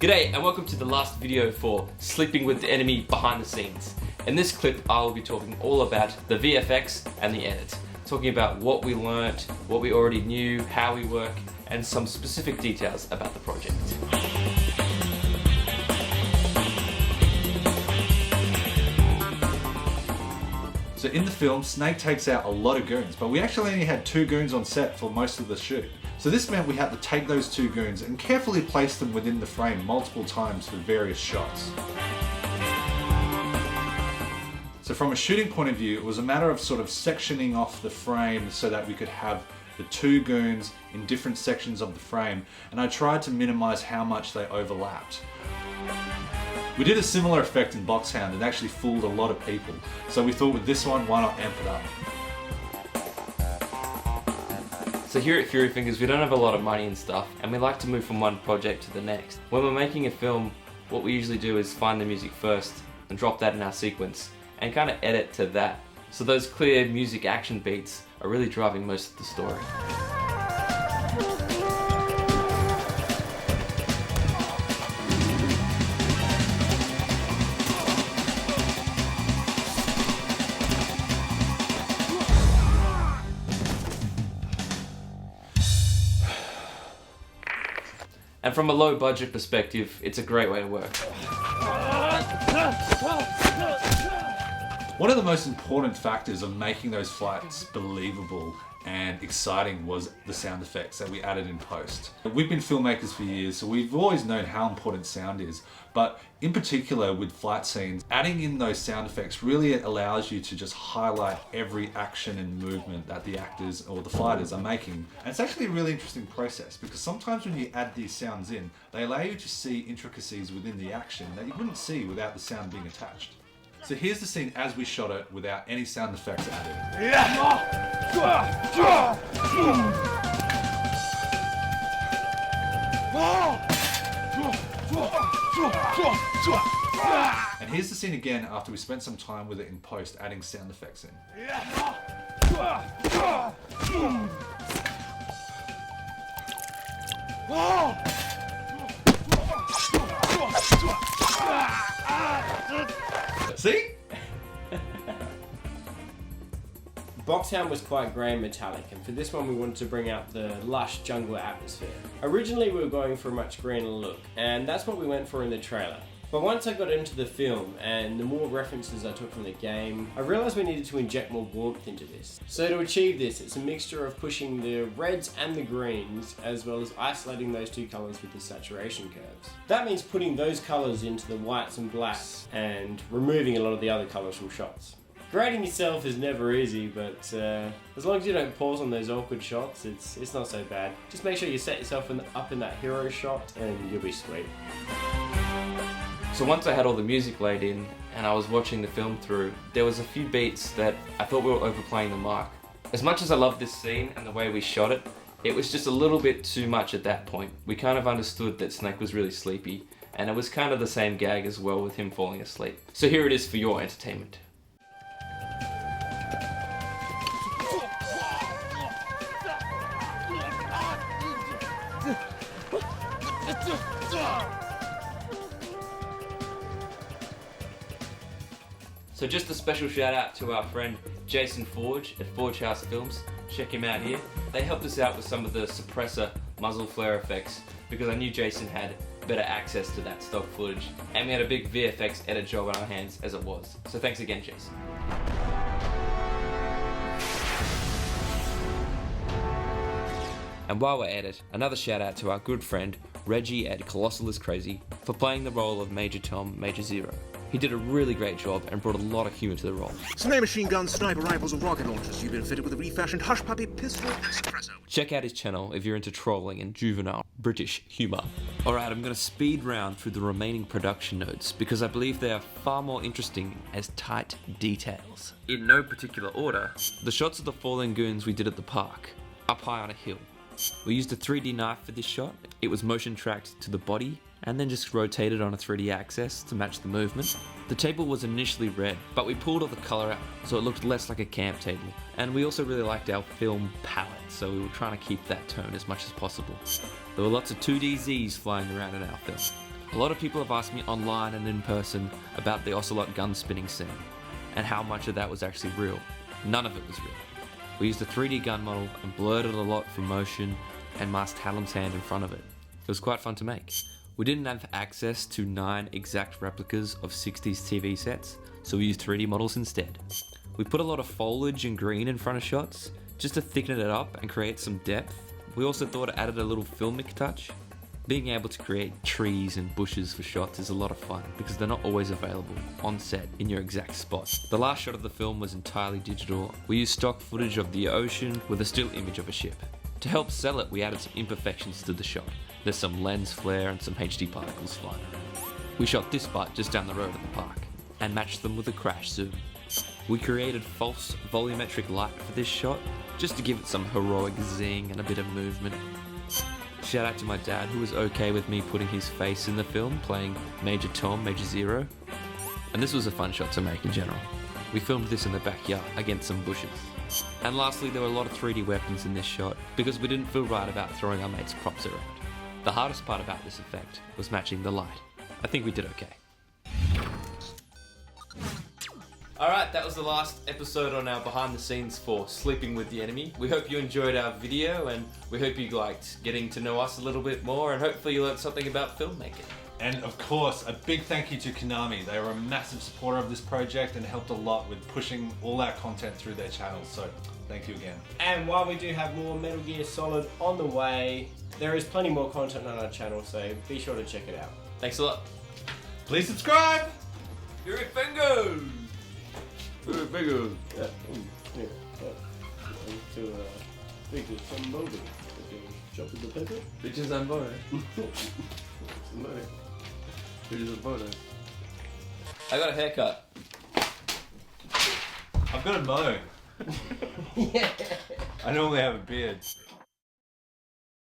G'day and welcome to the last video for Sleeping with the Enemy behind the scenes. In this clip I will be talking all about the VFX and the edit. Talking about what we learnt, what we already knew, how we work, and some specific details about the project. So in the film, Snake takes out a lot of goons, but we actually only had 2 goons on set for most of the shoot. So this meant we had to take those 2 goons and carefully place them within the frame multiple times for various shots. So from a shooting point of view, it was a matter of sort of sectioning off the frame so that we could have the 2 goons in different sections of the frame, and I tried to minimize how much they overlapped. We did a similar effect in Boxhound and actually fooled a lot of people. So we thought with this one, why not amp it up? So here at Fury Fingers we don't have a lot of money and stuff, and we like to move from one project to the next. When we're making a film, what we usually do is find the music first and drop that in our sequence and kind of edit to that. So those clear music action beats are really driving most of the story. And from a low budget perspective, it's a great way to work. One of the most important factors of making those fights believable and exciting was the sound effects that we added in post. We've been filmmakers for years, so we've always known how important sound is, but in particular with fight scenes, adding in those sound effects really allows you to just highlight every action and movement that the actors or the fighters are making. And it's actually a really interesting process because sometimes when you add these sounds in, they allow you to see intricacies within the action that you wouldn't see without the sound being attached. So here's the scene as we shot it without any sound effects added. And here's the scene again after we spent some time with it in post, adding sound effects in. See? Boxhound was quite grey and metallic, and for this one we wanted to bring out the lush jungle atmosphere. Originally we were going for a much greener look, and that's what we went for in the trailer. But once I got into the film, and the more references I took from the game, I realised we needed to inject more warmth into this. So to achieve this, it's a mixture of pushing the reds and the greens, as well as isolating those 2 colours with the saturation curves. That means putting those colours into the whites and blacks, and removing a lot of the other colours from shots. Grading yourself is never easy, but as long as you don't pause on those awkward shots, it's not so bad. Just make sure you set yourself up in that hero shot, and you'll be sweet. So once I had all the music laid in and I was watching the film through, there was a few beats that I thought we were overplaying the mark. As much as I love this scene and the way we shot it, it was just a little bit too much at that point. We kind of understood that Snake was really sleepy, and it was kind of the same gag as well with him falling asleep. So here it is for your entertainment. So just a special shout out to our friend Jason Forge at Forge House Films. Check him out here. They helped us out with some of the suppressor muzzle flare effects because I knew Jason had better access to that stock footage, and we had a big VFX edit job on our hands as it was. So thanks again, Jason. And while we're at it, another shout out to our good friend Reggie at Colossal is Crazy for playing the role of Major Tom, Major Zero. He did a really great job and brought a lot of humour to the role. Snare machine guns, sniper rifles, and rocket launchers. You've been fitted with a refashioned hush puppy pistol and suppressor. Check out his channel if you're into trolling and juvenile British humour. Alright, I'm going to speed round through the remaining production notes because I believe they are far more interesting as tight details. In no particular order, the shots of the fallen goons we did at the park, up high on a hill. We used a 3D knife for this shot. It was motion tracked to the body and then just rotated on a 3D axis to match the movement. The table was initially red, but we pulled all the colour out so it looked less like a camp table. And we also really liked our film palette, so we were trying to keep that tone as much as possible. There were lots of 2D Zs flying around in our film. A lot of people have asked me online and in person about the Ocelot gun spinning scene, and how much of that was actually real. None of it was real. We used a 3D gun model and blurred it a lot for motion and masked Hallam's hand in front of it. It was quite fun to make. We didn't have access to 9 exact replicas of 60s TV sets, so we used 3D models instead. We put a lot of foliage and green in front of shots, just to thicken it up and create some depth. We also thought it added a little filmic touch. Being able to create trees and bushes for shots is a lot of fun because they're not always available on set in your exact spot. The last shot of the film was entirely digital. We used stock footage of the ocean with a still image of a ship. To help sell it, we added some imperfections to the shot. There's some lens flare and some HD particles flying around. We shot this part just down the road at the park and matched them with a crash zoom. We created false volumetric light for this shot just to give it some heroic zing and a bit of movement. Shout out to my dad, who was okay with me putting his face in the film, playing Major Tom, Major Zero. And this was a fun shot to make in general. We filmed this in the backyard against some bushes. And lastly, there were a lot of 3D weapons in this shot because we didn't feel right about throwing our mates' props around. The hardest part about this effect was matching the light. I think we did okay. Alright, that was the last episode on our behind the scenes for Sleeping with the Enemy. We hope you enjoyed our video and we hope you liked getting to know us a little bit more and hopefully you learned something about filmmaking. And of course, a big thank you to Konami. They were a massive supporter of this project and helped a lot with pushing all our content through their channels. So thank you again. And while we do have more Metal Gear Solid on the way, there is plenty more content on our channel, so be sure to check it out. Thanks a lot. Please subscribe! Your fingers! Your fingers! To figure some movie. Jump in the paper. Bitches and boy. Bitches and boy. I got a haircut. I've got a mow. Yeah. I normally have a beard.